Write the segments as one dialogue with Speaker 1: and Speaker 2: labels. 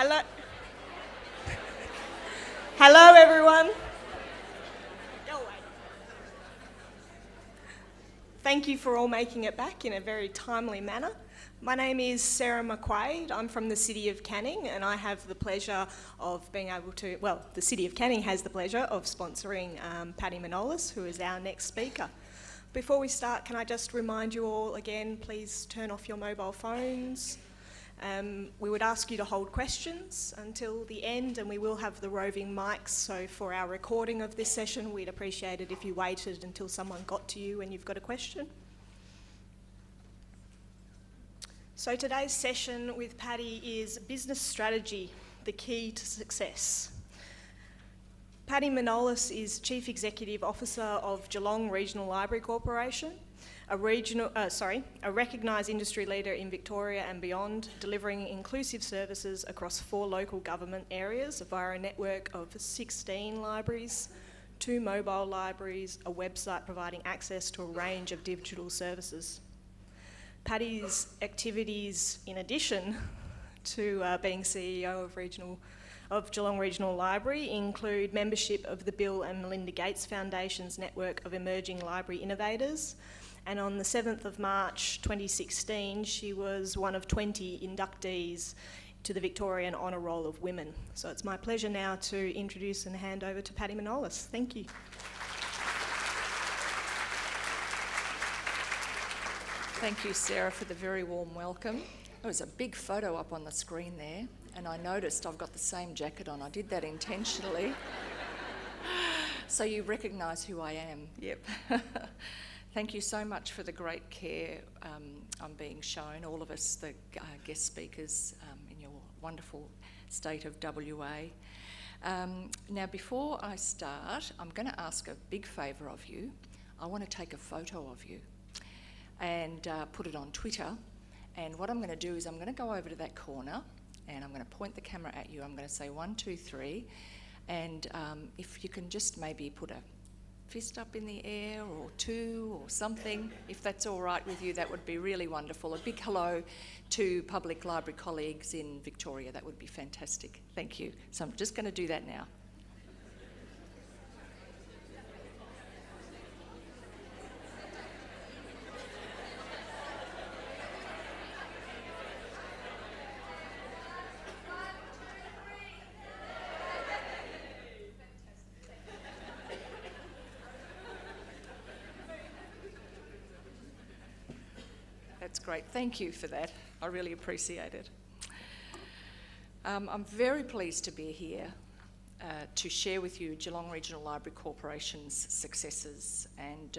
Speaker 1: Hello. Hello, everyone. Thank you for all making it back in a very timely manner. My name is Sarah McQuaid. I'm from the City of Canning, and I have the pleasure of being able to, well, the City of Canning has the pleasure of sponsoring Patti Manolis, who is our next speaker. Before we start, can I just remind you all again, please turn off your mobile phones. We would ask you to hold questions until the end, and we will have the roving mics, so for our recording of this session, we'd appreciate it if you waited until someone got to you when you've got a question. So today's session with Patti is Business Strategy, the Key to Success. Patti Manolis is Chief Executive Officer of Geelong Regional Library Corporation, a recognised industry leader in Victoria and beyond, delivering inclusive services across 4 local government areas via a network of 16 libraries, 2 mobile libraries, a website providing access to a range of digital services. Patti's activities, in addition to being CEO of Geelong Regional Library, include membership of the Bill and Melinda Gates Foundation's network of emerging library innovators. And on the 7th of March 2016, she was one of 20 inductees to the Victorian Honour Roll of Women. So it's my pleasure now to introduce and hand over to Patti Manolis. Thank you.
Speaker 2: Thank you, Sarah, for the very warm welcome. There was a big photo up on the screen there, and I noticed I've got the same jacket on. I did that intentionally. So you recognise who I am. Yep. Thank you so much for the great care I'm being shown, all of us, the guest speakers in your wonderful state of WA. Now, before I start, I'm going to ask a big favour of you. I want to take a photo of you and put it on Twitter. And what I'm going to do is I'm going to go over to that corner and I'm going to point the camera at you. I'm going to say 1, 2, 3. And if you can just maybe put a fist up in the air or 2 or something, if that's all right with you, that would be really wonderful. A big hello to public library colleagues in Victoria. That would be fantastic. Thank you. So I'm just going to do that now. That's great. Thank you for that. I really appreciate it. I'm very pleased to be here to share with you Geelong Regional Library Corporation's successes, and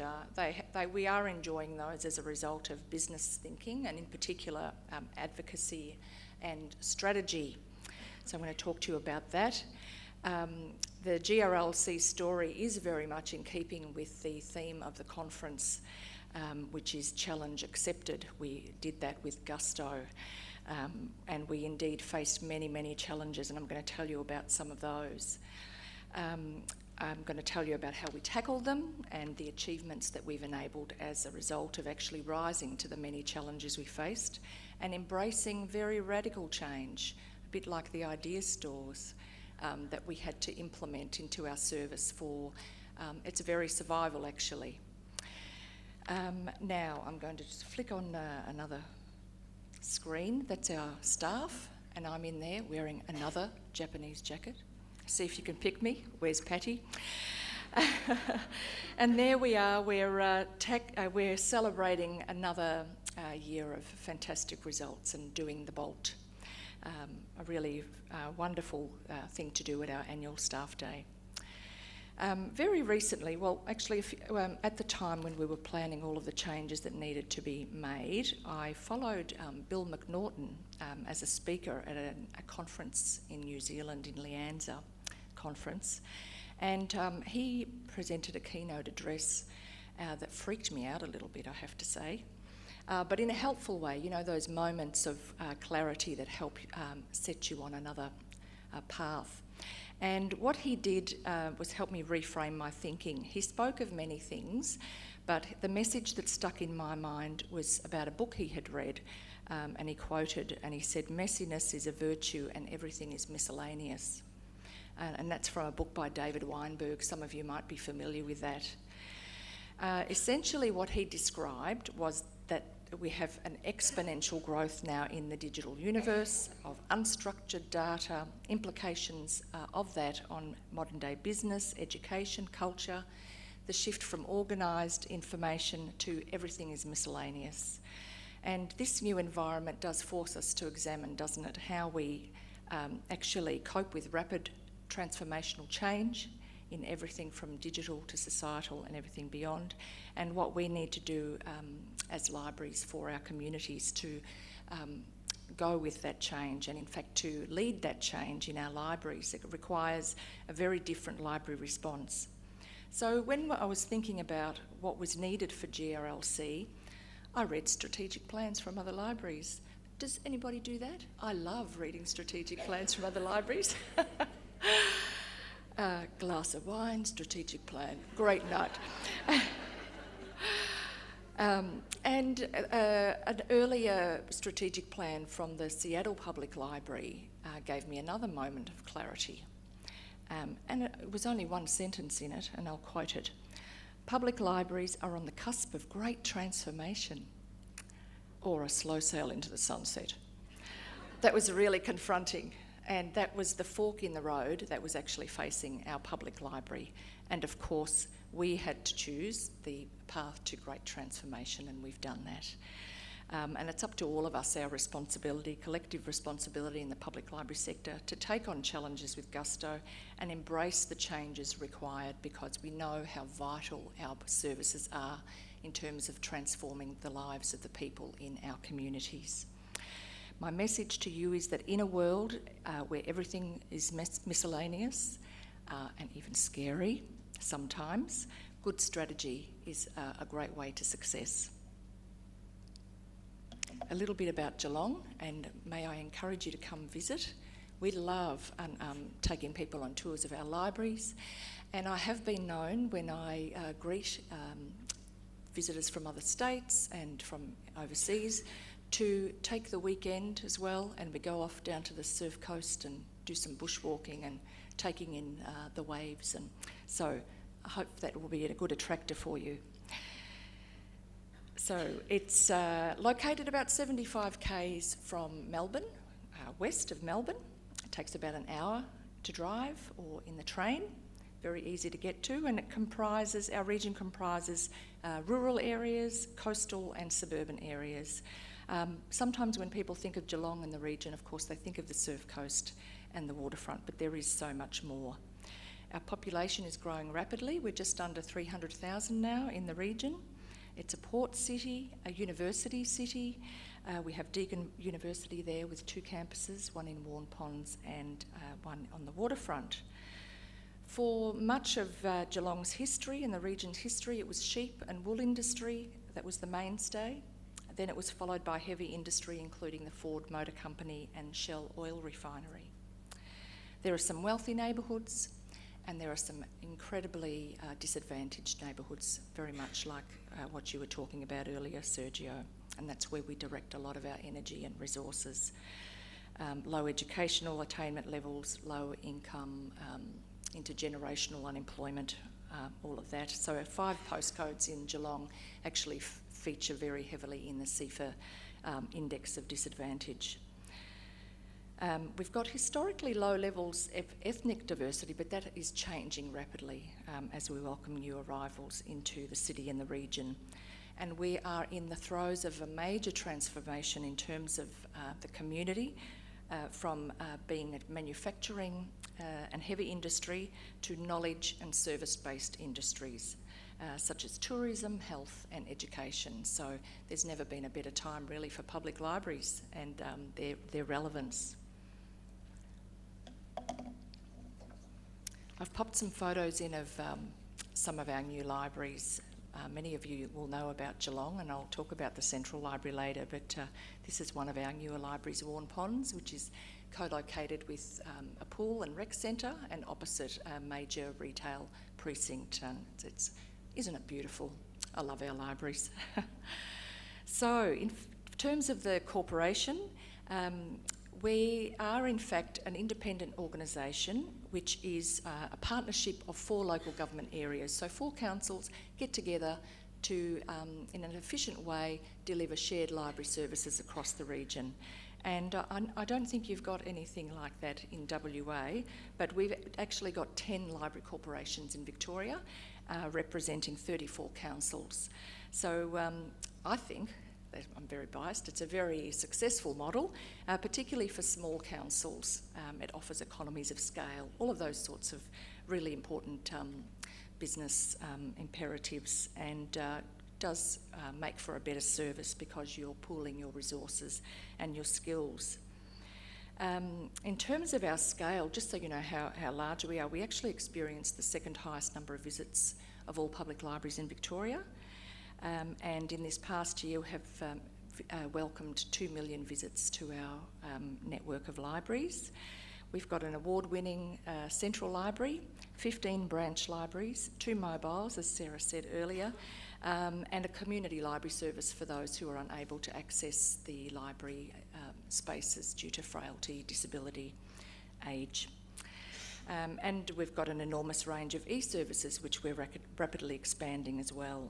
Speaker 2: we are enjoying those as a result of business thinking and in particular advocacy and strategy. So I'm going to talk to you about that. The GRLC story is very much in keeping with the theme of the conference, which is challenge accepted. We did that with gusto, and we indeed faced many, many challenges, and I'm going to tell you about some of those. I'm going to tell you about how we tackled them and the achievements that we've enabled as a result of actually rising to the many challenges we faced and embracing very radical change, a bit like the idea stores that we had to implement into our service for its very survival, actually. Now I'm going to just flick on another screen. That's our staff, and I'm in there wearing another Japanese jacket. See if you can pick me. Where's Patti? And there we are. We're celebrating another year of fantastic results and doing the Bolt. A really wonderful thing to do at our annual staff day. Very recently, well, actually, at the time when we were planning all of the changes that needed to be made, I followed Bill McNaughton as a speaker at a conference in New Zealand, in Lianza conference, and he presented a keynote address that freaked me out a little bit, I have to say, but in a helpful way, you know, those moments of clarity that help set you on another path. And what he did was help me reframe my thinking. He spoke of many things, But the message that stuck in my mind was about a book he had read, and he quoted, and he said, "Messiness is a virtue and everything is miscellaneous." And that's from a book by David Weinberg. Some of you might be familiar with that. Essentially what he described was that we have an exponential growth now in the digital universe of unstructured data, implications of that on modern day business, education, culture, the shift from organised information to everything is miscellaneous. And this new environment does force us to examine, doesn't it, how we actually cope with rapid transformational change in everything from digital to societal and everything beyond, and what we need to do as libraries for our communities to go with that change, and in fact to lead that change in our libraries. It requires a very different library response. So when I was thinking about what was needed for GRLC, I read strategic plans from other libraries. Does anybody do that? I love reading strategic plans from other libraries. Glass of wine, strategic plan, great night. And an earlier strategic plan from the Seattle Public Library gave me another moment of clarity. And it was only one sentence in it, and I'll quote it. "Public libraries are on the cusp of great transformation, or a slow sail into the sunset." That was really confronting. And that was the fork in the road that was actually facing our public library. And of course, we had to choose the path to great transformation, and we've done that. And it's up to all of us, our responsibility, collective responsibility in the public library sector, to take on challenges with gusto and embrace the changes required, because we know how vital our services are in terms of transforming the lives of the people in our communities. My message to you is that in a world where everything is miscellaneous and even scary sometimes, good strategy is a great way to success. A little bit about Geelong, and may I encourage you to come visit. We love taking people on tours of our libraries, and I have been known when I greet visitors from other states and from overseas to take the weekend as well, and we go off down to the surf coast and do some bushwalking and taking in the waves, and so I hope that will be a good attractor for you. So it's located about 75 k's from Melbourne, west of Melbourne. It takes about an hour to drive, or in the train, very easy to get to, and our region comprises rural areas, coastal and suburban areas. Sometimes when people think of Geelong and the region, of course, they think of the surf coast and the waterfront, but there is so much more. Our population is growing rapidly. We're just under 300,000 now in the region. It's a port city, a university city. We have Deakin University there with 2 campuses, one in Warn Ponds and one on the waterfront. For much of Geelong's history and the region's history, it was sheep and wool industry that was the mainstay. Then it was followed by heavy industry, including the Ford Motor Company and Shell Oil Refinery. There are some wealthy neighbourhoods, and there are some incredibly disadvantaged neighbourhoods, very much like what you were talking about earlier, Sergio, and that's where we direct a lot of our energy and resources. Low educational attainment levels, low income, intergenerational unemployment, all of that. So 5 postcodes in Geelong actually feature very heavily in the CEFA index of disadvantage. We've got historically low levels of ethnic diversity, but that is changing rapidly as we welcome new arrivals into the city and the region. And we are in the throes of a major transformation in terms of the community, from being at manufacturing and heavy industry to knowledge and service-based industries, such as tourism, health and education. So there's never been a better time really for public libraries and their relevance. I've popped some photos in of some of our new libraries. Many of you will know about Geelong, and I'll talk about the Central Library later, but this is one of our newer libraries, Warn Ponds, which is co-located with a pool and rec centre and opposite a major retail precinct. Isn't it beautiful? I love our libraries. So, in terms of the corporation, we are in fact an independent organisation which is a partnership of 4 local government areas. So 4 councils get together to, in an efficient way, deliver shared library services across the region. And I don't think you've got anything like that in WA, but we've actually got 10 library corporations in Victoria, representing 34 councils. So I think, I'm very biased, it's a very successful model, particularly for small councils. It offers economies of scale, all of those sorts of really important business imperatives, and does make for a better service because you're pooling your resources and your skills. In terms of our scale, just so you know how large we are, we actually experience the 2nd highest number of visits of all public libraries in Victoria. And in this past year we have welcomed 2 million visits to our network of libraries. We've got an award-winning central library, 15 branch libraries, 2 mobiles, as Sarah said earlier, and a community library service for those who are unable to access the library spaces due to frailty, disability, age. And we've got an enormous range of e-services which we're rapidly expanding as well.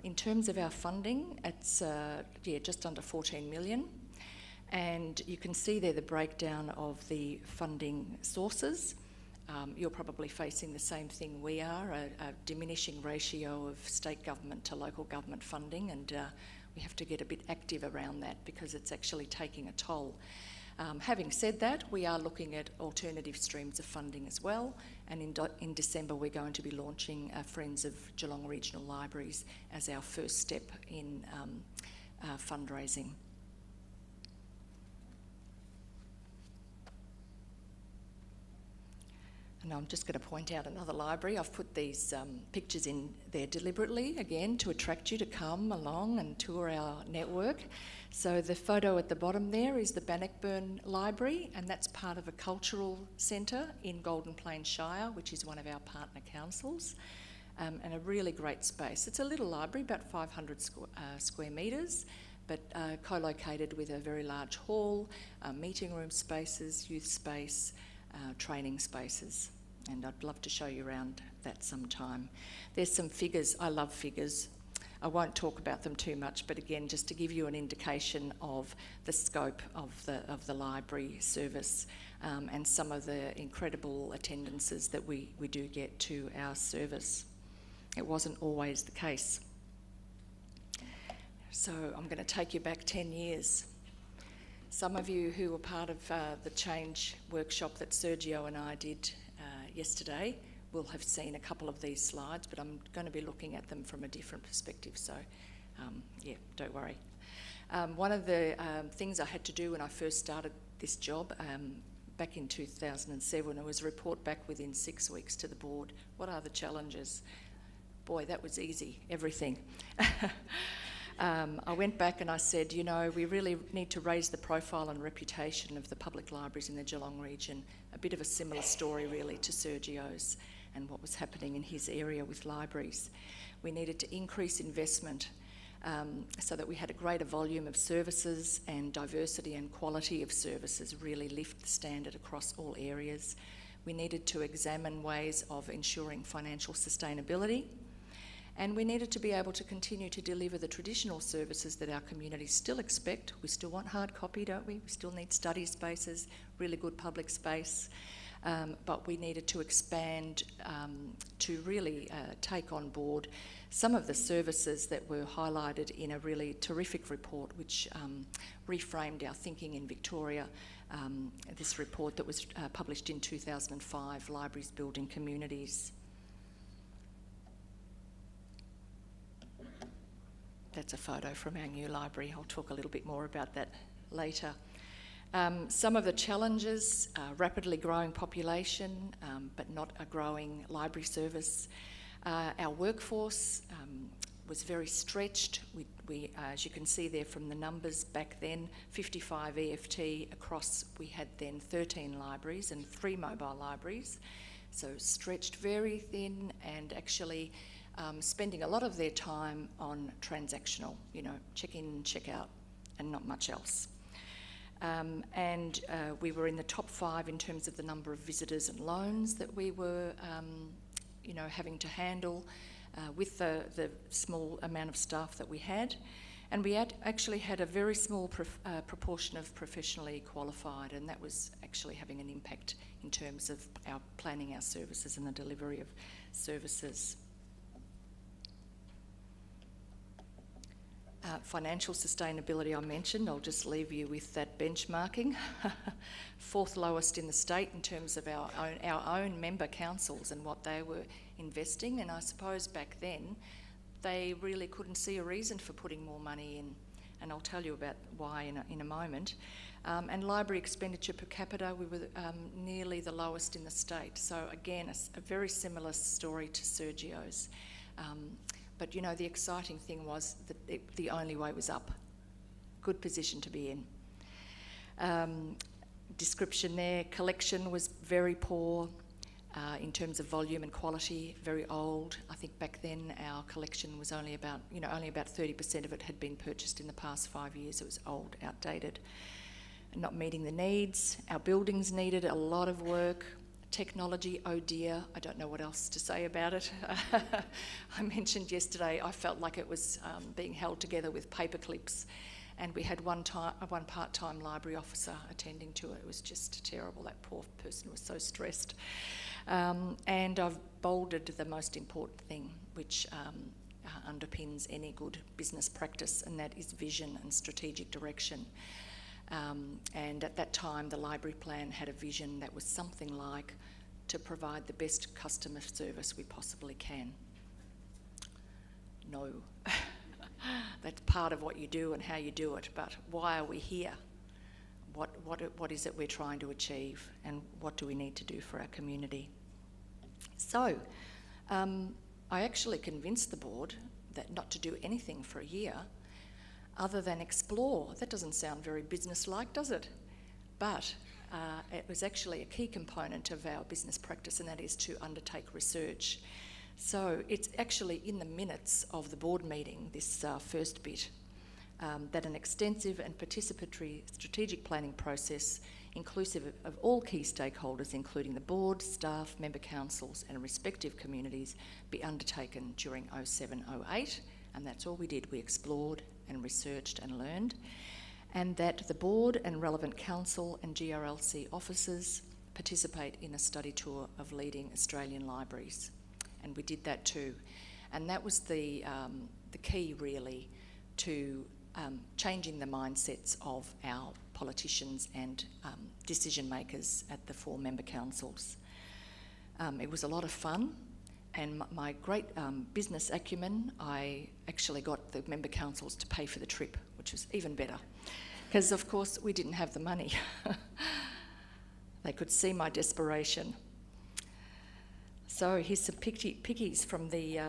Speaker 2: In terms of our funding, it's just under 14 million. And you can see there the breakdown of the funding sources. You're probably facing the same thing we are, a diminishing ratio of state government to local government funding, and we have to get a bit active around that because it's actually taking a toll. Having said that, we are looking at alternative streams of funding as well, and in December we're going to be launching Friends of Geelong Regional Libraries as our first step in fundraising. And I'm just going to point out another library. I've put these pictures in there deliberately, again, to attract you to come along and tour our network. So the photo at the bottom there is the Bannockburn Library, and that's part of a cultural centre in Golden Plains Shire, which is one of our partner councils, and a really great space. It's a little library, about 500 square metres, but co-located with a very large hall, meeting room spaces, youth space, training spaces, and I'd love to show you around that sometime. There's some figures. I love figures. I won't talk about them too much, but again, just to give you an indication of the scope of the library service and some of the incredible attendances that we do get to our service. It wasn't always the case. So I'm going to take you back 10 years. Some of you who were part of the change workshop that Sergio and I did yesterday will have seen a couple of these slides, but I'm going to be looking at them from a different perspective, so don't worry. One of the things I had to do when I first started this job back in 2007 was report back within 6 weeks to the board. What are the challenges? Boy, that was easy, everything. I went back and I said, you know, we really need to raise the profile and reputation of the public libraries in the Geelong region. A bit of a similar story really to Sergio's and what was happening in his area with libraries. We needed to increase investment so that we had a greater volume of services, and diversity and quality of services really lift the standard across all areas. We needed to examine ways of ensuring financial sustainability. And we needed to be able to continue to deliver the traditional services that our communities still expect. We still want hard copy, don't we? We still need study spaces, really good public space. But we needed to expand to really take on board some of the services that were highlighted in a really terrific report which reframed our thinking in Victoria. This report that was published in 2005, Libraries Building Communities. That's a photo from our new library. I'll talk a little bit more about that later. Some of the challenges, rapidly growing population, but not a growing library service. Our workforce was very stretched. We, as you can see there from the numbers back then, 55 EFT across, we had then 13 libraries and 3 mobile libraries. So stretched very thin, and actually spending a lot of their time on transactional, check in, check out, and not much else. And we were in the top 5 in terms of the number of visitors and loans that we were, having to handle with the small amount of staff that we had. And we actually had a very small proportion of professionally qualified, and that was actually having an impact in terms of our planning our services and the delivery of services. Financial sustainability I mentioned, I'll just leave you with that benchmarking. 4th lowest in the state in terms of our own member councils and what they were investing, and I suppose back then they really couldn't see a reason for putting more money in, and I'll tell you about why in a moment. And library expenditure per capita, we were nearly the lowest in the state, so again a very similar story to Sergio's. But the exciting thing was that the only way was up. Good position to be in. Description there, collection was very poor in terms of volume and quality, very old. I think back then our collection was only about 30% of it had been purchased in the past 5 years. It was old, outdated, and not meeting the needs. Our buildings needed a lot of work. Technology, oh dear, I don't know what else to say about it. I mentioned yesterday I felt like it was being held together with paper clips, and we had one part-time library officer attending to it. It was just terrible. That poor person was so stressed. And I've bolded the most important thing, which underpins any good business practice, and that is vision and strategic direction. And at that time, the library plan had a vision that was something like to provide the best customer service we possibly can. No, that's part of what you do and how you do it, but why are we here? What is it we're trying to achieve, and what do we need to do for our community? So, I actually convinced the board that not to do anything for a year other than explore. That doesn't sound very business-like, does it? But it was actually a key component of our business practice, and that is to undertake research. So it's actually in the minutes of the board meeting, this first bit, that an extensive and participatory strategic planning process inclusive of all key stakeholders, including the board, staff, member councils and respective communities, be undertaken during 07-08, and that's all we did. We explored and researched and learned, and that the board and relevant council and GRLC officers participate in a study tour of leading Australian libraries. And we did that too. And that was the key really to changing the mindsets of our politicians and decision makers at the 4 member councils. It was a lot of fun, and my great business acumen, I actually got the member councils to pay for the trip, which was even better, because of course we didn't have the money. They could see my desperation. So here's some pickies from the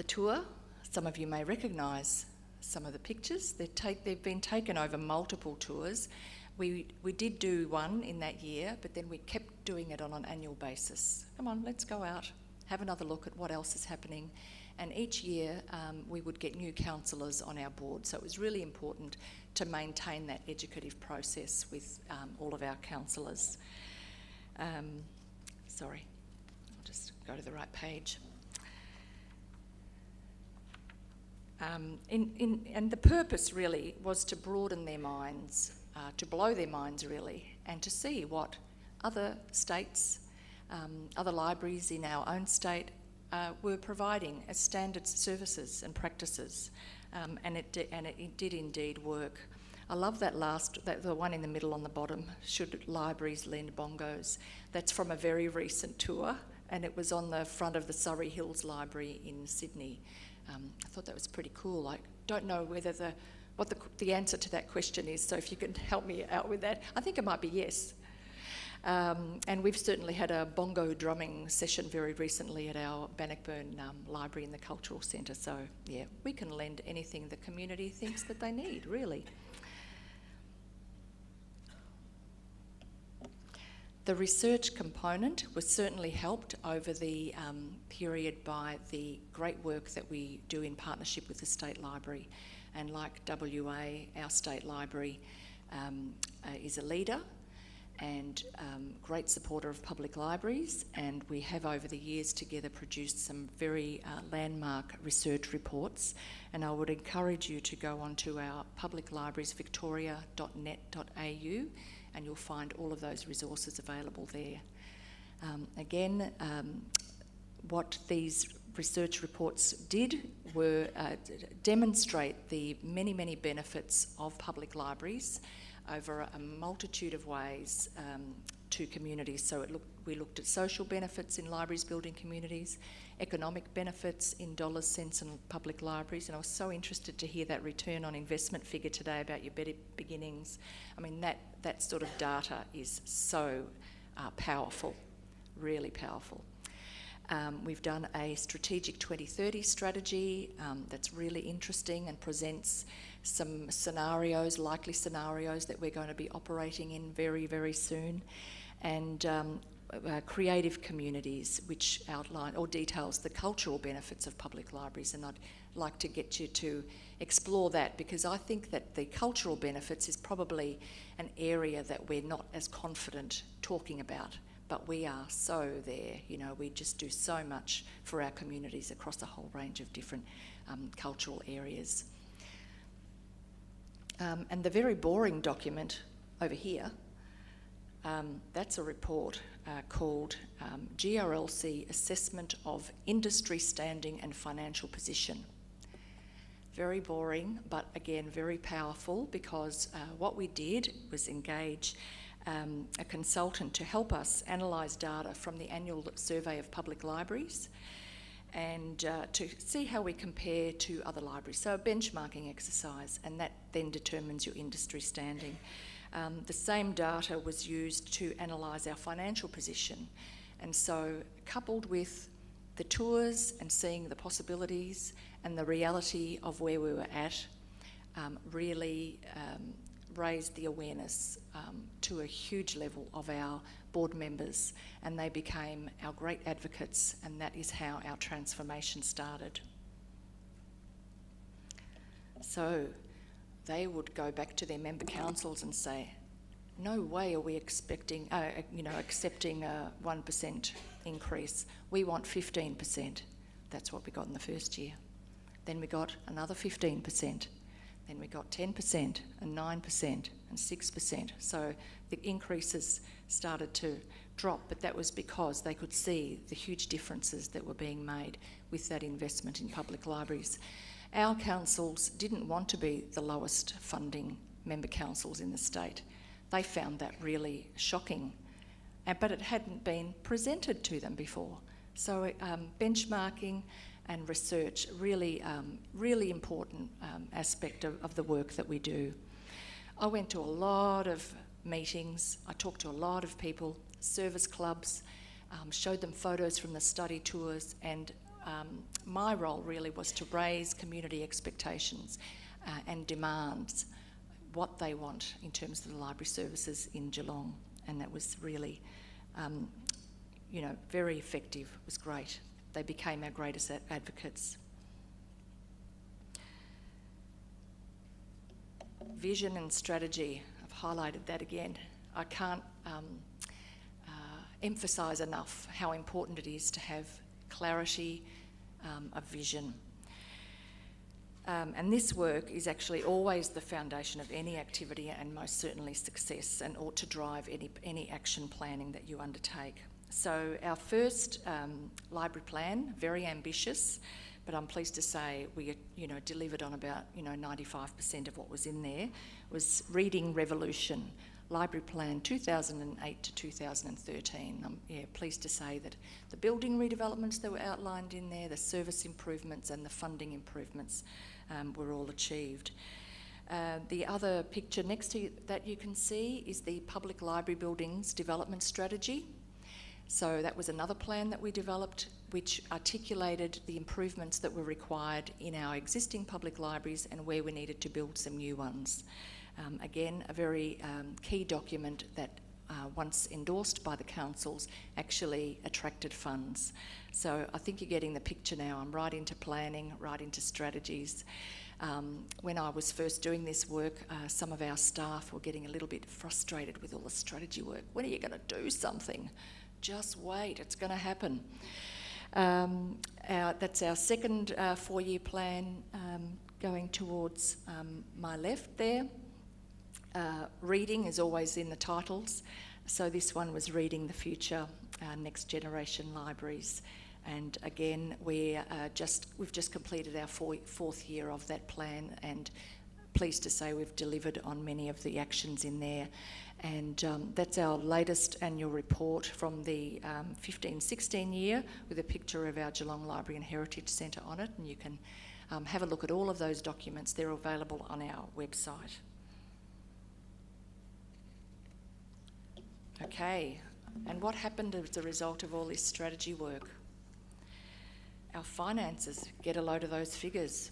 Speaker 2: tour. Some of you may recognise some of the pictures. They've been taken over multiple tours. We did do one in that year, but then we kept doing it on an annual basis. Come on, let's go out, have another look at what else is happening. And each year we would get new councillors on our board, so it was really important to maintain that educative process with all of our councillors. Sorry, I'll just go to the right page. And the purpose really was to broaden their minds, to blow their minds really, and to see what other states, other libraries in our own state were providing as standard services and practices, and it did indeed work. I love that the one in the middle on the bottom, should libraries lend bongos? That's from a very recent tour, and it was on the front of the Surrey Hills Library in Sydney. I thought that was pretty cool. I don't know whether what the answer to that question is, so if you can help me out with that. I think it might be yes. And we've certainly had a bongo drumming session very recently at our Bannockburn Library in the Cultural Centre, so yeah, we can lend anything the community thinks that they need, really. The research component was certainly helped over the period by the great work that we do in partnership with the State Library. And like WA, our State Library is a leader and great supporter of public libraries, and we have over the years together produced some very landmark research reports, and I would encourage you to go onto our public libraries victoria.net.au and you'll find all of those resources available there. What these research reports did were demonstrate the many, many benefits of public libraries over a multitude of ways to communities. So we looked at social benefits in libraries building communities, economic benefits in dollars, cents in public libraries, and I was so interested to hear that return on investment figure today about your better beginnings. I mean, that sort of data is so powerful, really powerful. We've done a strategic 2030 strategy that's really interesting and presents some scenarios, likely scenarios that we're going to be operating in very, very soon, and creative communities, which outline or details the cultural benefits of public libraries, and I'd like to get you to explore that, because I think that the cultural benefits is probably an area that we're not as confident talking about. But we are so there, you know, we just do so much for our communities across a whole range of different cultural areas. And the very boring document over here, that's a report called GRLC Assessment of Industry Standing and Financial Position. Very boring, but again, very powerful, because what we did was engage a consultant to help us analyse data from the annual survey of public libraries and to see how we compare to other libraries. So a benchmarking exercise, and that then determines your industry standing. The same data was used to analyse our financial position, and so coupled with the tours and seeing the possibilities and the reality of where we were at, really raised the awareness to a huge level of our board members, and they became our great advocates, and that is how our transformation started. So they would go back to their member councils and say, no way are we accepting a 1% increase. We want 15%. That's what we got in the first year. Then we got another 15%. Then we got 10% and 9% and 6%. So the increases started to drop, but that was because they could see the huge differences that were being made with that investment in public libraries. Our councils didn't want to be the lowest funding member councils in the state. They found that really shocking, but it hadn't been presented to them before. So benchmarking and research, really important aspect of the work that we do. I went to a lot of meetings, I talked to a lot of people, service clubs, showed them photos from the study tours, and my role really was to raise community expectations and demands, what they want in terms of the library services in Geelong, and that was really, very effective. It was great. They became our greatest advocates. Vision and strategy, I've highlighted that again. I can't emphasise enough how important it is to have clarity of vision. And this work is actually always the foundation of any activity, and most certainly success, and ought to drive any action planning that you undertake. So our first library plan, very ambitious, but I'm pleased to say we delivered on about 95% of what was in there, was Reading Revolution, Library Plan 2008 to 2013. I'm pleased to say that the building redevelopments that were outlined in there, the service improvements and the funding improvements were all achieved. The other picture next to that you can see is the Public Library Buildings Development Strategy. So that was another plan that we developed, which articulated the improvements that were required in our existing public libraries and where we needed to build some new ones. Again, a very key document that once endorsed by the councils, actually attracted funds. So I think you're getting the picture now. I'm right into planning, right into strategies. When I was first doing this work, some of our staff were getting a little bit frustrated with all the strategy work. When are you going to do something? Just wait, it's going to happen. That's our second 4-year plan going towards my left there. Reading is always in the titles. So this one was Reading the Future, Next Generation Libraries. And again, we've just completed our fourth year of that plan, and pleased to say we've delivered on many of the actions in there. And that's our latest annual report from the 15-16 year, with a picture of our Geelong Library and Heritage Centre on it, and you can have a look at all of those documents. They're available on our website. Okay, and what happened as a result of all this strategy work? Our finances get a load of those figures.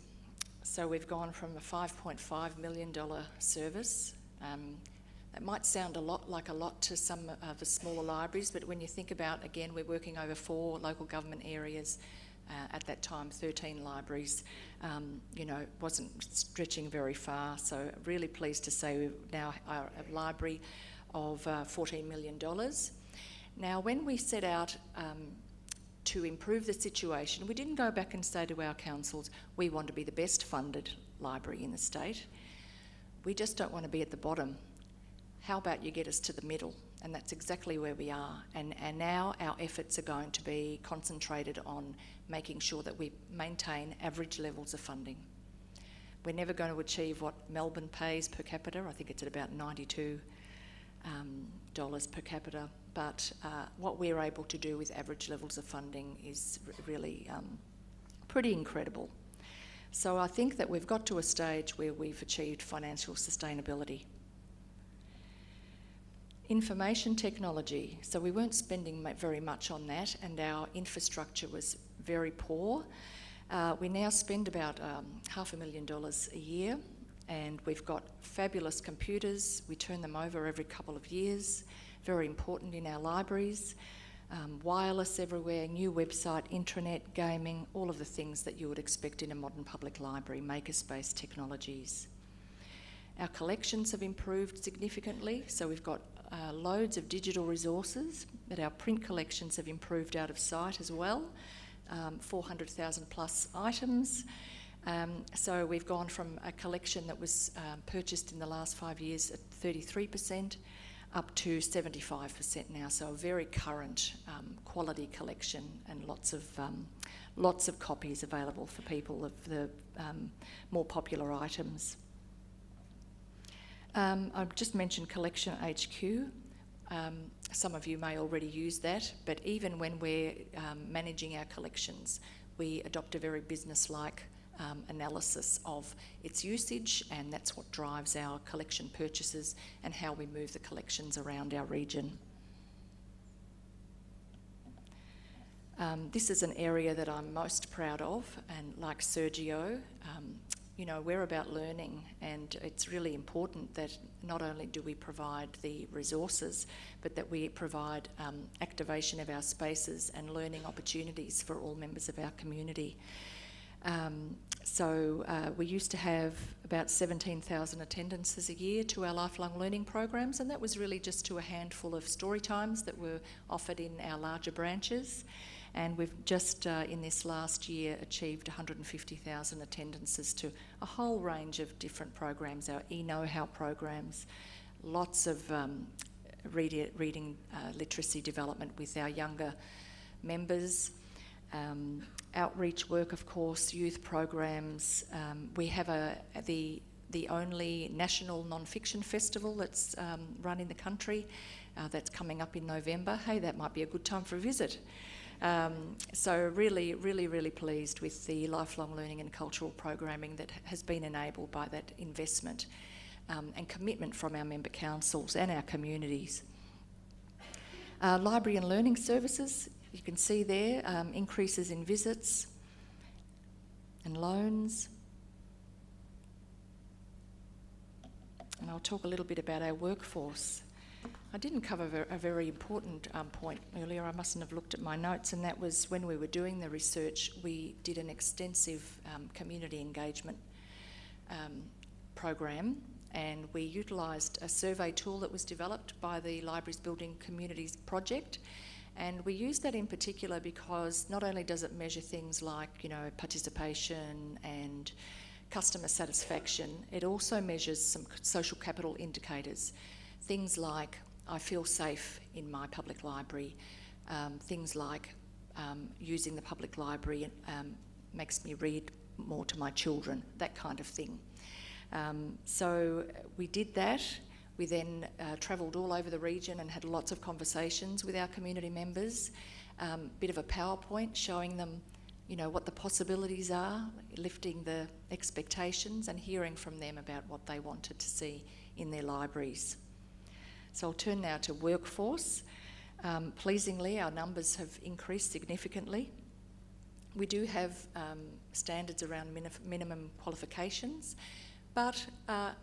Speaker 2: So we've gone from a $5.5 million service. That might sound like a lot to some of the smaller libraries, but when you think about, again, we're working over 4 local government areas, at that time 13 libraries, wasn't stretching very far. So really pleased to say we now are a library of $14 million. Now, when we set out to improve the situation, we didn't go back and say to our councils, we want to be the best funded library in the state. We just don't want to be at the bottom. How about you get us to the middle? And that's exactly where we are. And now our efforts are going to be concentrated on making sure that we maintain average levels of funding. We're never going to achieve what Melbourne pays per capita. I think it's at about $92 per capita. But what we're able to do with average levels of funding is really pretty incredible. So I think that we've got to a stage where we've achieved financial sustainability. Information technology. So we weren't spending very much on that, and our infrastructure was very poor. We now spend about $500,000 a year, and we've got fabulous computers. We turn them over every couple of years. Very important in our libraries. Wireless everywhere, new website, intranet, gaming, all of the things that you would expect in a modern public library, makerspace technologies. Our collections have improved significantly, so we've got loads of digital resources, but our print collections have improved out of sight as well, 400,000 plus items. So we've gone from a collection that was purchased in the last 5 years at 33% up to 75% now, so a very current quality collection, and lots of copies available for people of the more popular items. I've just mentioned Collection HQ. Some of you may already use that, but even when we're managing our collections, we adopt a very business-like analysis of its usage, and that's what drives our collection purchases and how we move the collections around our region. This is an area that I'm most proud of, and like Sergio, we're about learning, and it's really important that not only do we provide the resources, but that we provide activation of our spaces and learning opportunities for all members of our community. So we used to have about 17,000 attendances a year to our lifelong learning programs, and that was really just to a handful of story times that were offered in our larger branches. And we've just, in this last year, achieved 150,000 attendances to a whole range of different programs, our e-know-how programs, lots of reading literacy development with our younger members, outreach work, of course, youth programs. We have the only national non-fiction festival that's run in the country that's coming up in November. Hey, that might be a good time for a visit. So really, really, really pleased with the lifelong learning and cultural programming that has been enabled by that investment and commitment from our member councils and our communities. Library and learning services, you can see there, increases in visits and loans. And I'll talk a little bit about our workforce. I didn't cover a very important point earlier. I mustn't have looked at my notes, and that was when we were doing the research, we did an extensive community engagement program, and we utilised a survey tool that was developed by the Libraries Building Communities project. And we use that in particular because not only does it measure things like, participation and customer satisfaction, it also measures some social capital indicators. Things like, I feel safe in my public library. Things like using the public library makes me read more to my children, that kind of thing. So we did that. We then travelled all over the region and had lots of conversations with our community members. Bit of a PowerPoint showing them, what the possibilities are, lifting the expectations and hearing from them about what they wanted to see in their libraries. So I'll turn now to workforce. Pleasingly, our numbers have increased significantly. We do have standards around minimum qualifications, but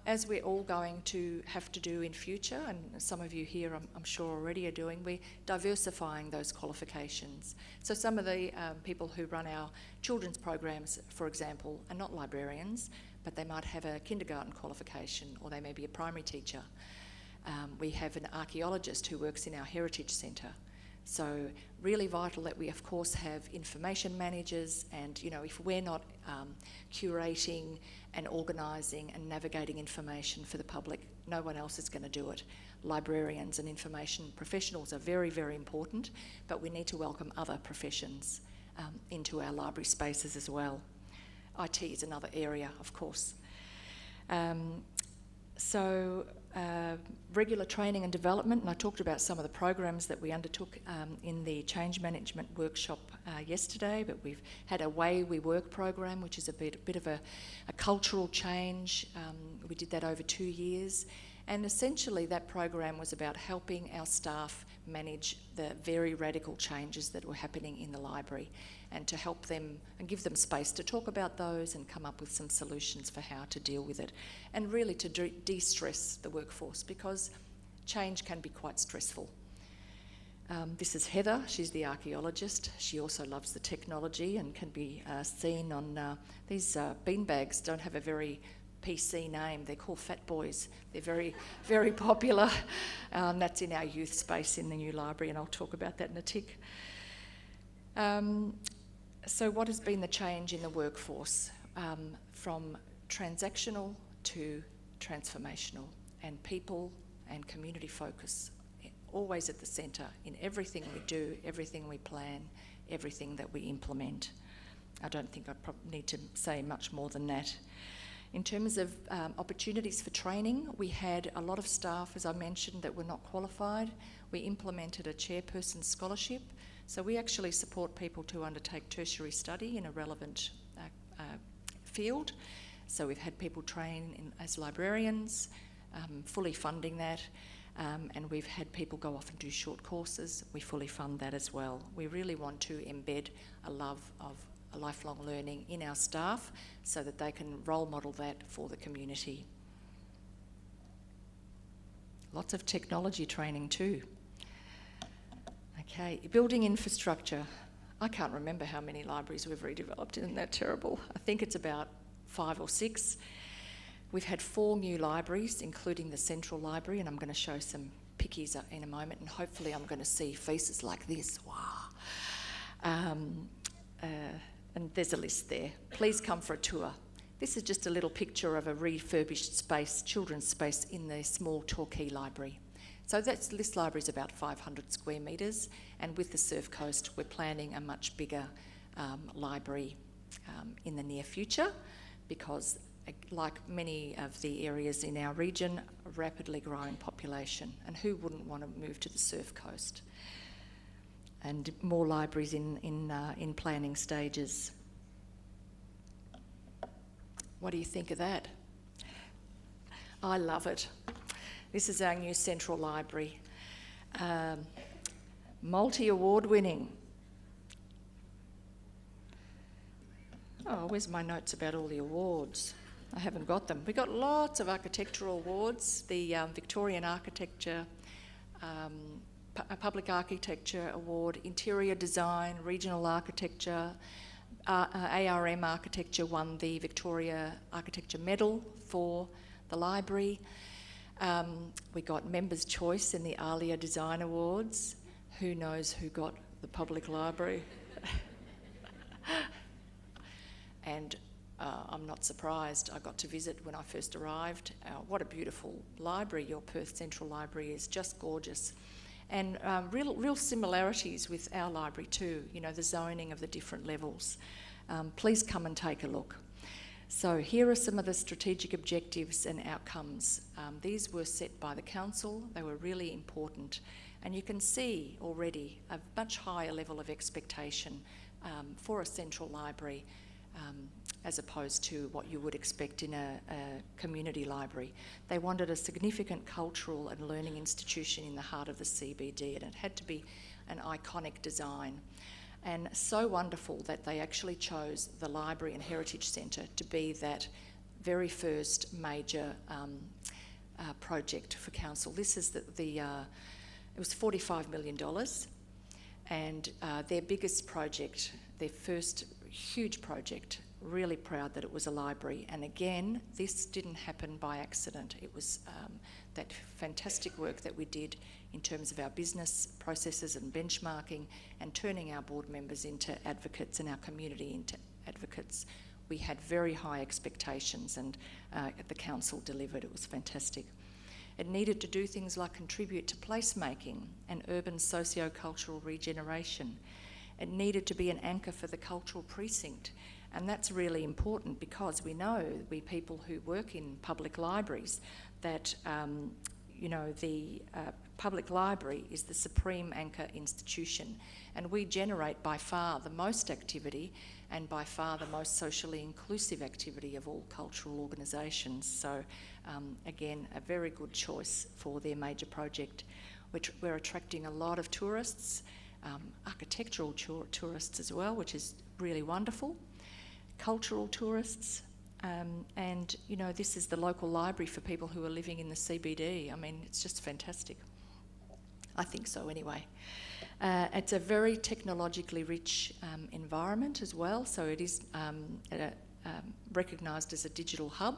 Speaker 2: as we're all going to have to do in future, and some of you here I'm sure already are doing, we're diversifying those qualifications. So some of the people who run our children's programs, for example, are not librarians, but they might have a kindergarten qualification, or they may be a primary teacher. We have an archaeologist who works in our heritage centre. So really vital that we, of course, have information managers, and, if we're not curating and organising and navigating information for the public, no one else is going to do it. Librarians and information professionals are very, very important, but we need to welcome other professions into our library spaces as well. IT is another area, of course. Regular training and development, and I talked about some of the programs that we undertook in the change management workshop yesterday, but we've had a Way We Work program, which is a bit of a cultural change. We did that over 2 years, and essentially that program was about helping our staff manage the very radical changes that were happening in the library, and to help them and give them space to talk about those and come up with some solutions for how to deal with it, and really to de-stress the workforce, because change can be quite stressful. This is Heather. She's the archaeologist. She also loves the technology and can be seen on these beanbags. Don't have a very PC name. They're called Fat Boys. They're very, very popular. That's in our youth space in the new library, and I'll talk about that in a tick. So what has been the change in the workforce from transactional to transformational, and people and community focus always at the centre in everything we do, everything we plan, everything that we implement. I don't think I need to say much more than that. In terms of opportunities for training, we had a lot of staff, as I mentioned, that were not qualified. We implemented a chairperson scholarship. So we actually support people to undertake tertiary study in a relevant field. So we've had people train as librarians, fully funding that, and we've had people go off and do short courses. We fully fund that as well. We really want to embed a love of lifelong learning in our staff so that they can role model that for the community. Lots of technology training too. Okay, building infrastructure. I can't remember how many libraries we've redeveloped. Isn't that terrible? I think it's about 5 or 6. We've had 4 new libraries, including the Central Library, and I'm going to show some pickies in a moment, and hopefully I'm going to see faces like this. Wow. And there's a list there. Please come for a tour. This is just a little picture of a refurbished space, children's space in the small Torquay Library. So this library is about 500 square metres, and with the Surf Coast we're planning a much bigger library in the near future, because like many of the areas in our region, a rapidly growing population, and who wouldn't want to move to the Surf Coast? And more libraries in planning stages. What do you think of that? I love it. This is our new Central Library. Multi-award winning. Oh, where's my notes about all the awards? I haven't got them. We got lots of architectural awards. The Victorian Architecture Public Architecture Award, Interior Design, Regional Architecture. ARM Architecture won the Victoria Architecture Medal for the library. We got Members' Choice in the ALIA Design Awards. Who knows who got the public library? And I'm not surprised. I got to visit when I first arrived. What a beautiful library your Perth Central Library is, just gorgeous. And real similarities with our library too, you know, the zoning of the different levels. Please come and take a look. So here are some of the strategic objectives and outcomes. These were set by the council. They were really important. And you can see already a much higher level of expectation for a central library as opposed to what you would expect in a community library. They wanted a significant cultural and learning institution in the heart of the CBD, and it had to be an iconic design. And so wonderful that they actually chose the Library and Heritage Centre to be that very first major project for council. This is it was $45 million, and their biggest project, their first huge project. Really proud that it was a library. And again, this didn't happen by accident. It was that fantastic work that we did in terms of our business processes and benchmarking and turning our board members into advocates and our community into advocates. We had very high expectations, and the council delivered. It was fantastic. It needed to do things like contribute to placemaking and urban socio-cultural regeneration. It needed to be an anchor for the cultural precinct. And that's really important because we know, we people who work in public libraries, that the public library is the supreme anchor institution, and we generate by far the most activity and by far the most socially inclusive activity of all cultural organisations. So again, a very good choice for their major project. We're attracting a lot of tourists, architectural tourists as well, which is really wonderful. Cultural tourists, and you know, this is the local library for people who are living in the CBD. I mean, it's just fantastic. I think so anyway. It's a very technologically rich environment as well, so it is recognised as a digital hub,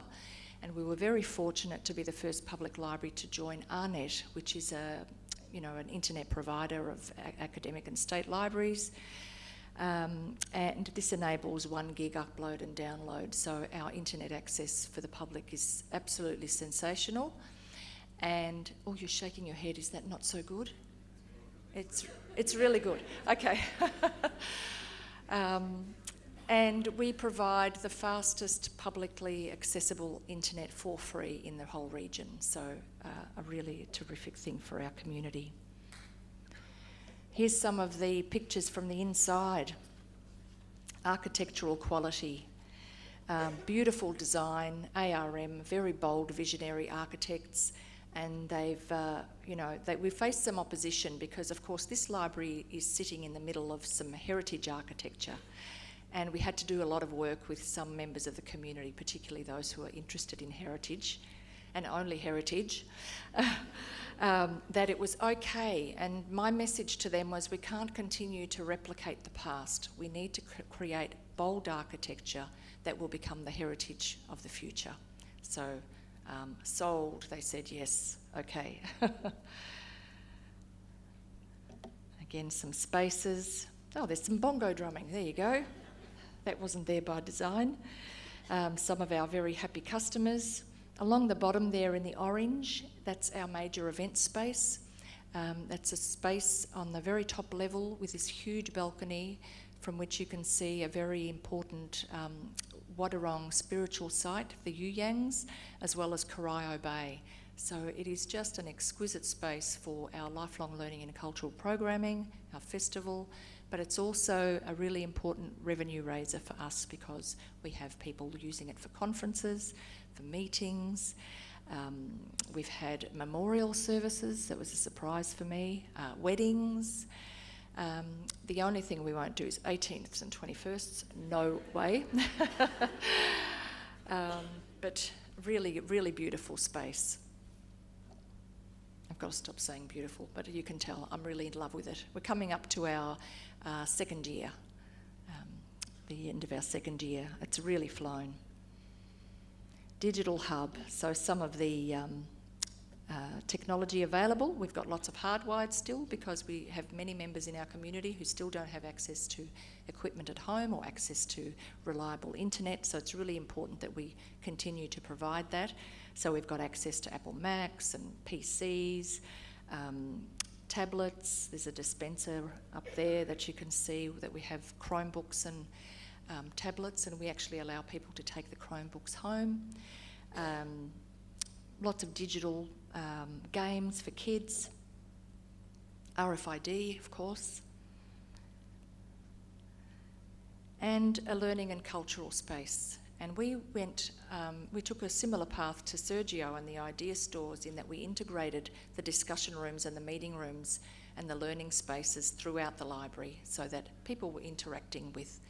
Speaker 2: and we were very fortunate to be the first public library to join ARNet, which is an internet provider of academic and state libraries. And this enables 1 gig upload and download, so our internet access for the public is absolutely sensational. And, oh, you're shaking your head, is that not so good? It's really good. Okay. And we provide the fastest publicly accessible internet for free in the whole region, so a really terrific thing for our community. Here's some of the pictures from the inside. Architectural quality, beautiful design, ARM, very bold visionary architects, and we've faced some opposition because, of course, this library is sitting in the middle of some heritage architecture, and we had to do a lot of work with some members of the community, particularly those who are interested in heritage, and only heritage. That it was okay, and my message to them was, we can't continue to replicate the past. We need to create bold architecture that will become the heritage of the future. So, sold, they said yes, okay. Again, some spaces. Oh, there's some bongo drumming, there you go. That wasn't there by design. Some of our very happy customers. Along the bottom there in the orange, that's our major event space. That's a space on the very top level with this huge balcony from which you can see a very important Wadawurrung spiritual site, the Yuyangs, as well as Corio Bay. So it is just an exquisite space for our lifelong learning and cultural programming, our festival, but it's also a really important revenue raiser for us because we have people using it for conferences, for meetings. We've had memorial services, that was a surprise for me, weddings. The only thing we won't do is 18th and 21st, no way. But really, really beautiful space. I've got to stop saying beautiful, but you can tell I'm really in love with it. We're coming up to our second year, the end of our second year. It's really flown. Digital hub, so some of the technology available. We've got lots of hardwired still because we have many members in our community who still don't have access to equipment at home or access to reliable internet, so it's really important that we continue to provide that. So we've got access to Apple Macs and PCs, tablets. There's a dispenser up there that you can see that we have Chromebooks and tablets, and we actually allow people to take the Chromebooks home. Lots of digital games for kids, RFID, of course, and a learning and cultural space. And we took a similar path to Sergio and the idea stores in that we integrated the discussion rooms and the meeting rooms and the learning spaces throughout the library so that people were interacting with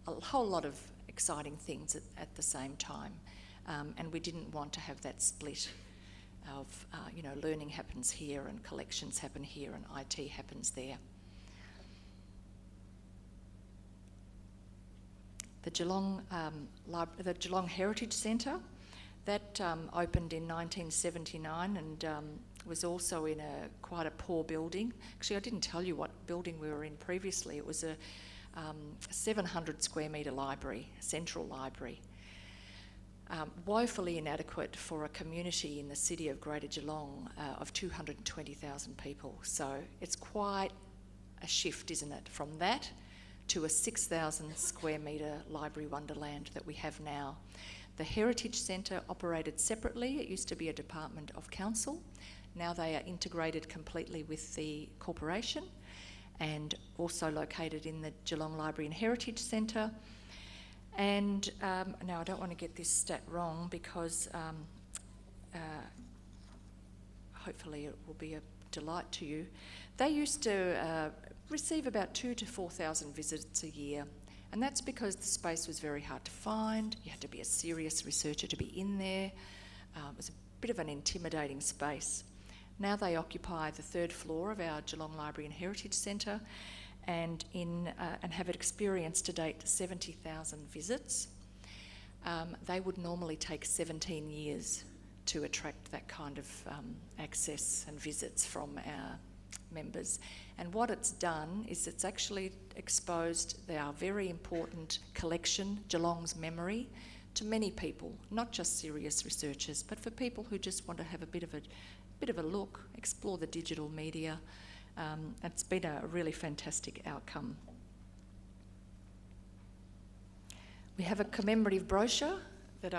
Speaker 2: a whole lot of exciting things at the same time. And we didn't want to have that split of, learning happens here and collections happen here and IT happens there. The Geelong Heritage Centre, that opened in 1979 and was also in quite a poor building. Actually, I didn't tell you what building we were in previously. It was a 700 square metre library, central library. Woefully inadequate for a community in the city of Greater Geelong of 220,000 people. So it's quite a shift, isn't it, from that to a 6,000 square metre library wonderland that we have now. The Heritage Centre operated separately. It used to be a department of council. Now they are integrated completely with the corporation and also located in the Geelong Library and Heritage Centre. And now I don't want to get this stat wrong because hopefully it will be a delight to you. They used to receive about 2,000 to 4,000 visits a year, and that's because the space was very hard to find. You had to be a serious researcher to be in there. It was a bit of an intimidating space. Now they occupy the third floor of our Geelong Library and Heritage Centre, and have experienced to date 70,000 visits. They would normally take 17 years to attract that kind of access and visits from our members. And what it's done is it's actually exposed our very important collection, Geelong's Memory, to many people, not just serious researchers, but for people who just want to have a bit of a look, explore the digital media. It's been a really fantastic outcome. We have a commemorative brochure that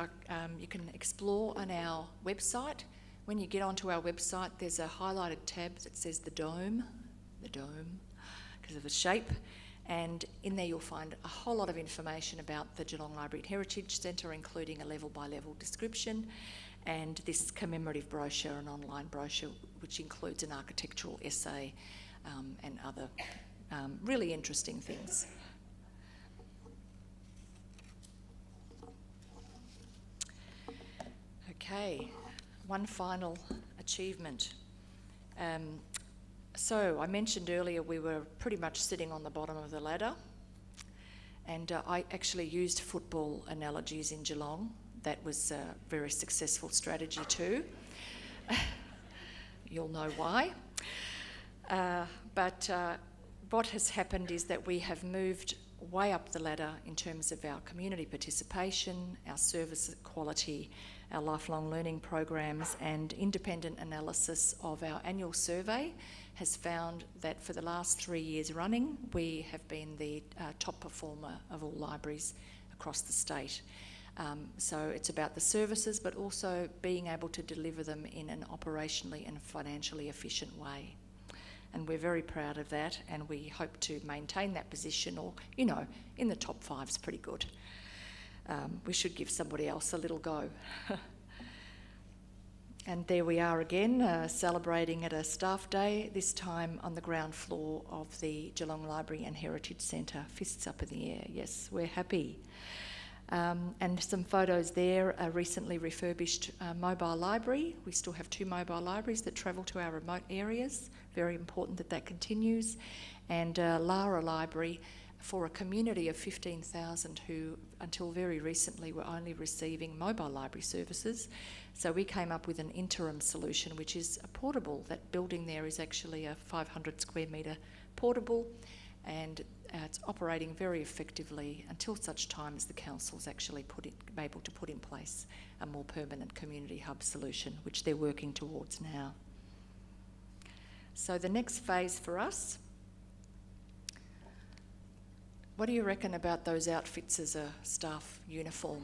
Speaker 2: you can explore on our website. When you get onto our website, there's a highlighted tab that says the dome, because of the shape, and in there you'll find a whole lot of information about the Geelong Library and Heritage Centre, including a level-by-level description, and this commemorative brochure, an online brochure, which includes an architectural essay and other really interesting things. Okay, one final achievement. So I mentioned earlier we were pretty much sitting on the bottom of the ladder, and I actually used football analogies in Geelong. That was a very successful strategy too. You'll know why. But what has happened is that we have moved way up the ladder in terms of our community participation, our service quality, our lifelong learning programs, and independent analysis of our annual survey has found that for the last 3 years running, we have been the top performer of all libraries across the state. So it's about the services, but also being able to deliver them in an operationally and financially efficient way. And we're very proud of that, and we hope to maintain that position, or, in the top 5 is pretty good. We should give somebody else a little go. And there we are again, celebrating at a staff day, this time on the ground floor of the Geelong Library and Heritage Centre. Fists up in the air, yes, we're happy. And some photos there, a recently refurbished mobile library. We still have 2 mobile libraries that travel to our remote areas. Very important that that continues. And Lara Library for a community of 15,000 who, until very recently, were only receiving mobile library services. So we came up with an interim solution, which is a portable. That building there is actually a 500 square metre portable, and it's operating very effectively until such time as the council's actually able to put in place a more permanent community hub solution, which they're working towards now. So the next phase for us, what do you reckon about those outfits as a staff uniform?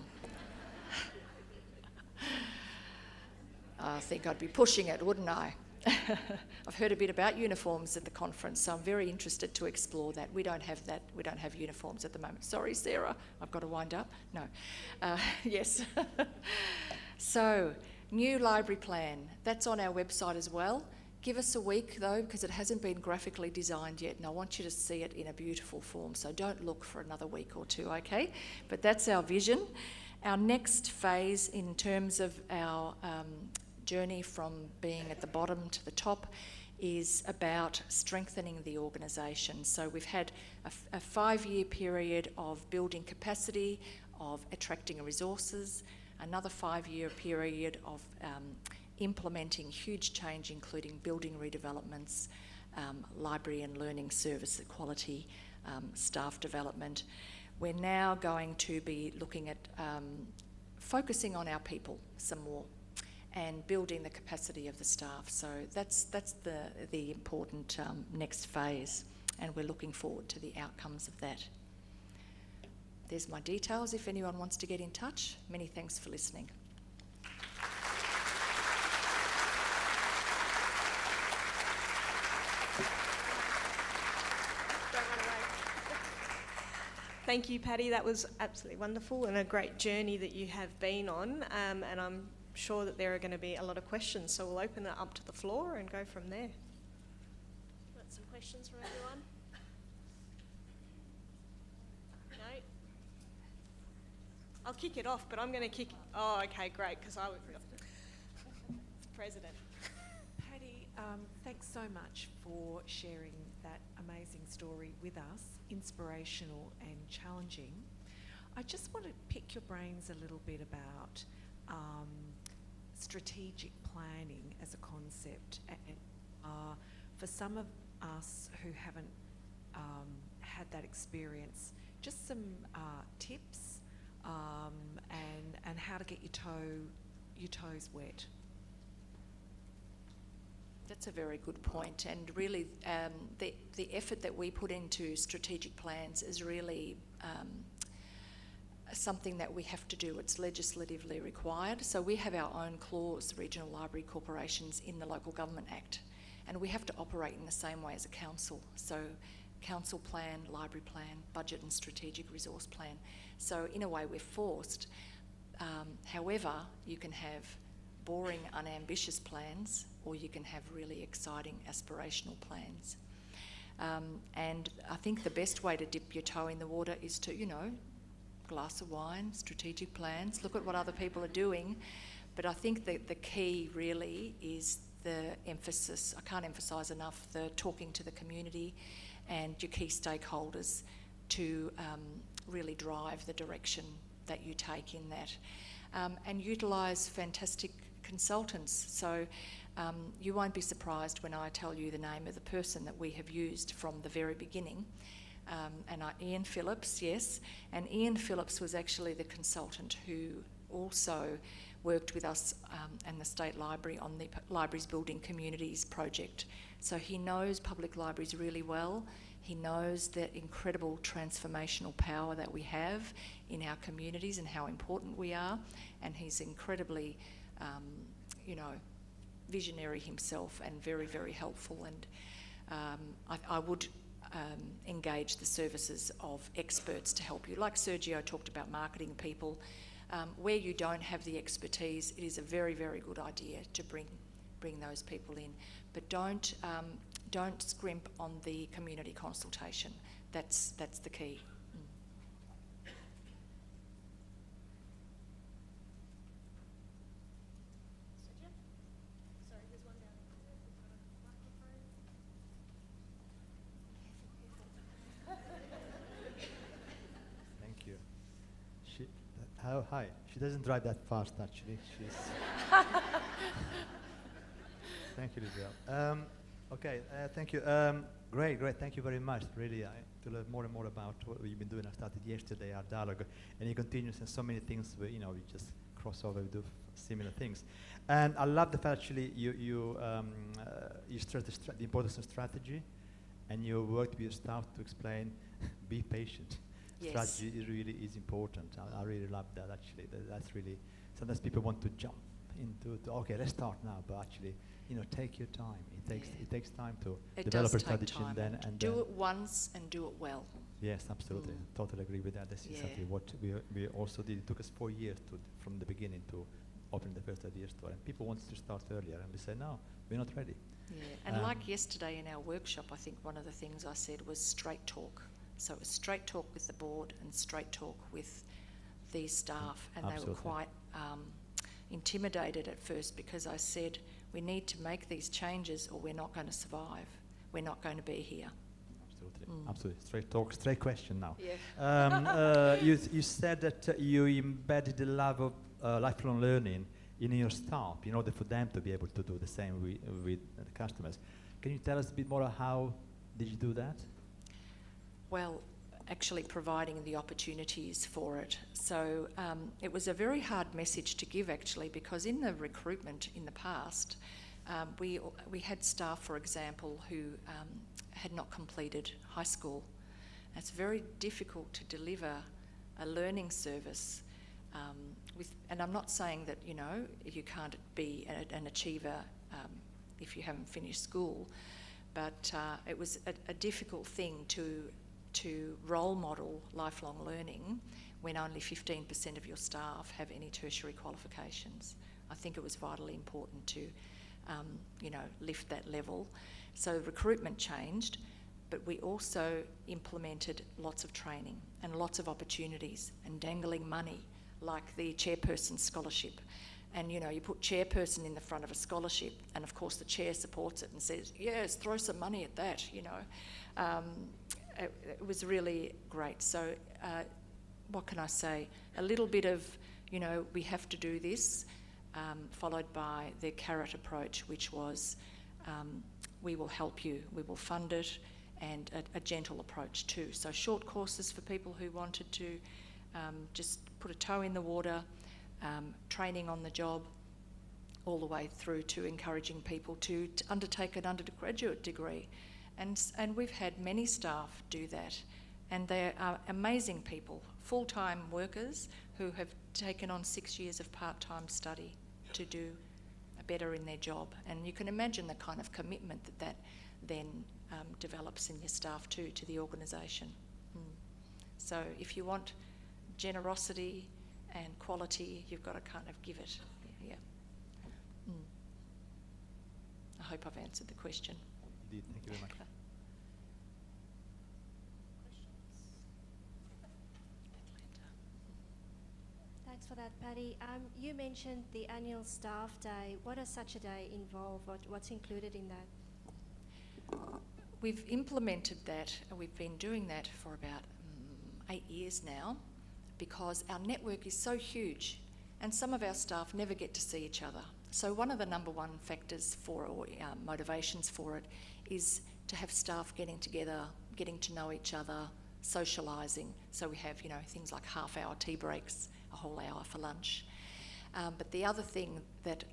Speaker 2: I think I'd be pushing it, wouldn't I? I've heard a bit about uniforms at the conference, so I'm very interested to explore that. We don't have that. We don't have uniforms at the moment. Sorry, Sarah, I've got to wind up. No. Yes. So, new library plan. That's on our website as well. Give us a week though, because it hasn't been graphically designed yet, and I want you to see it in a beautiful form, so don't look for another week or two, okay? But that's our vision. Our next phase in terms of our journey from being at the bottom to the top is about strengthening the organisation. So we've had a 5-year period of building capacity, of attracting resources, another 5-year period of implementing huge change, including building redevelopments, library and learning service quality, staff development. We're now going to be looking at focusing on our people some more and building the capacity of the staff. So that's the important next phase, and we're looking forward to the outcomes of that. There's my details if anyone wants to get in touch. Many thanks for listening.
Speaker 1: Thank you, Patti. That was absolutely wonderful and a great journey that you have been on, and I'm sure that there are going to be a lot of questions, so we'll open it up to the floor and go from there. Got some questions from everyone? No? I'll kick it off, but I'm going to kick... Oh, okay, great, because I was president.
Speaker 3: Patti, thanks so much for sharing that amazing story with us, inspirational and challenging. I just want to pick your brains a little bit about strategic planning as a concept, and for some of us who haven't had that experience, just some tips and how to get your toes wet.
Speaker 2: That's a very good point, and really the effort that we put into strategic plans is really something that we have to do. It's legislatively required. So we have our own clause, Regional Library Corporations, in the Local Government Act, and we have to operate in the same way as a council. So council plan, library plan, budget and strategic resource plan. So in a way we're forced. However, you can have boring, unambitious plans, or you can have really exciting, aspirational plans. And I think the best way to dip your toe in the water is to, glass of wine, strategic plans, look at what other people are doing. But I think that the key really is the emphasis, I can't emphasise enough, the talking to the community and your key stakeholders to really drive the direction that you take in that. And utilise fantastic consultants. So you won't be surprised when I tell you the name of the person that we have used from the very beginning. Ian Phillips, yes. And Ian Phillips was actually the consultant who also worked with us and the State Library on the Libraries Building Communities project. So he knows public libraries really well. He knows the incredible transformational power that we have in our communities and how important we are. And he's incredibly, visionary himself and very, very helpful. And I would engage the services of experts to help you. Like Sergio talked about marketing people. Where you don't have the expertise, it is a very, very good idea to bring those people in. But don't scrimp on the community consultation. That's the key.
Speaker 4: Oh, hi. She doesn't drive that fast, actually. She's. Thank you, Lizelle. Okay, thank you. Great. Thank you very much. Really, to learn more and more about what you've been doing. I started yesterday our dialogue, and it continues. And so many things where we just cross over, we do similar things. And I love the fact actually you stress the importance of strategy, and you worked with your staff to explain, be patient.
Speaker 2: Yes.
Speaker 4: Strategy really is important. I really love that actually. That's really, sometimes people want to jump into, okay, let's start now, but actually, take your time. It takes time to develop a strategy and
Speaker 2: do it once and do it well.
Speaker 4: Yes, absolutely. Totally agree with that. That's exactly what we also did. It took us 4 years from the beginning to open the first idea store, and people wanted to start earlier, and we said, no, we're not ready.
Speaker 2: Yeah, and like yesterday in our workshop, I think one of the things I said was straight talk. So it was straight talk with the board and straight talk with the staff, and
Speaker 4: Absolutely.
Speaker 2: they were quite intimidated at first because I said, we need to make these changes or we're not going to survive. We're not going to be here.
Speaker 4: Absolutely. Straight talk, straight question now.
Speaker 2: Yeah.
Speaker 4: You said that you embedded the love of lifelong learning in your staff in order for them to be able to do the same with the customers. Can you tell us a bit more how did you do that?
Speaker 2: Well, actually providing the opportunities for it. So it was a very hard message to give actually, because in the recruitment in the past, we had staff, for example, who had not completed high school. It's very difficult to deliver a learning service and I'm not saying that, you can't be an achiever if you haven't finished school, but it was a difficult thing to role model lifelong learning when only 15% of your staff have any tertiary qualifications. I think it was vitally important to, lift that level. So recruitment changed, but we also implemented lots of training and lots of opportunities and dangling money, like the chairperson scholarship. And you put chairperson in the front of a scholarship, and of course the chair supports it and says, yes, throw some money at that, It was really great. So what can I say? A little bit of, we have to do this, followed by the carrot approach, which was, we will help you, we will fund it, and a gentle approach too. So short courses for people who wanted to just put a toe in the water, training on the job, all the way through to encouraging people to undertake an undergraduate degree. And we've had many staff do that, and they are amazing people, full-time workers who have taken on 6 years of part-time study to do better in their job. And you can imagine the kind of commitment that then develops in your staff too, to the organisation. So if you want generosity and quality, you've got to kind of give it. Yeah. I hope I've answered the question.
Speaker 4: You did. Thank you very much.
Speaker 2: Okay.
Speaker 5: Thanks for that, Patti. You mentioned the annual staff day. What does such a day involve? What's included in that?
Speaker 2: We've implemented that, and we've been doing that for about 8 years now, because our network is so huge and some of our staff never get to see each other. So one of the number one factors for, or motivations for it, is to have staff getting together, getting to know each other, socialising. So we have, things like half-hour tea breaks, a whole hour for lunch. But the other thing that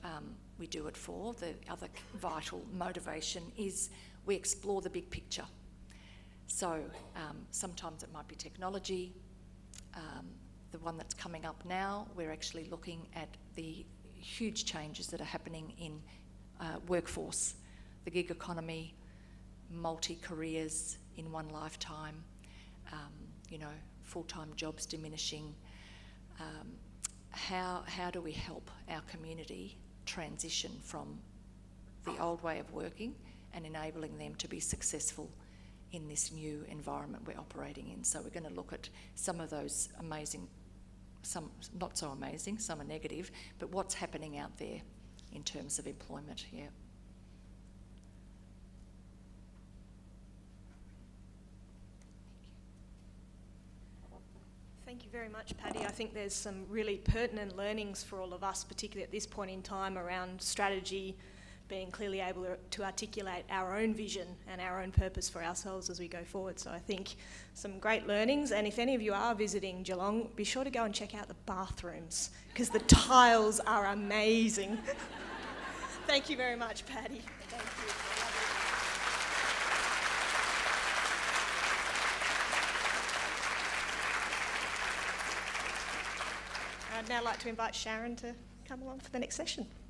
Speaker 2: we do it for, the other vital motivation, is we explore the big picture. So sometimes it might be technology. The one that's coming up now, we're actually looking at the huge changes that are happening in workforce, the gig economy, multi-careers in one lifetime, full-time jobs diminishing. How do we help our community transition from the old way of working and enabling them to be successful in this new environment we're operating in? So we're going to look at some of those amazing, some not so amazing, some are negative, but what's happening out there in terms of employment, yeah.
Speaker 1: Thank you very much, Patti. I think there's some really pertinent learnings for all of us, particularly at this point in time, around strategy, being clearly able to articulate our own vision and our own purpose for ourselves as we go forward. So I think some great learnings, and if any of you are visiting Geelong, be sure to go and check out the bathrooms, because the tiles are amazing. Thank you very much, Patti. Thank you. I'd now like to invite Sharon to come along for the next session.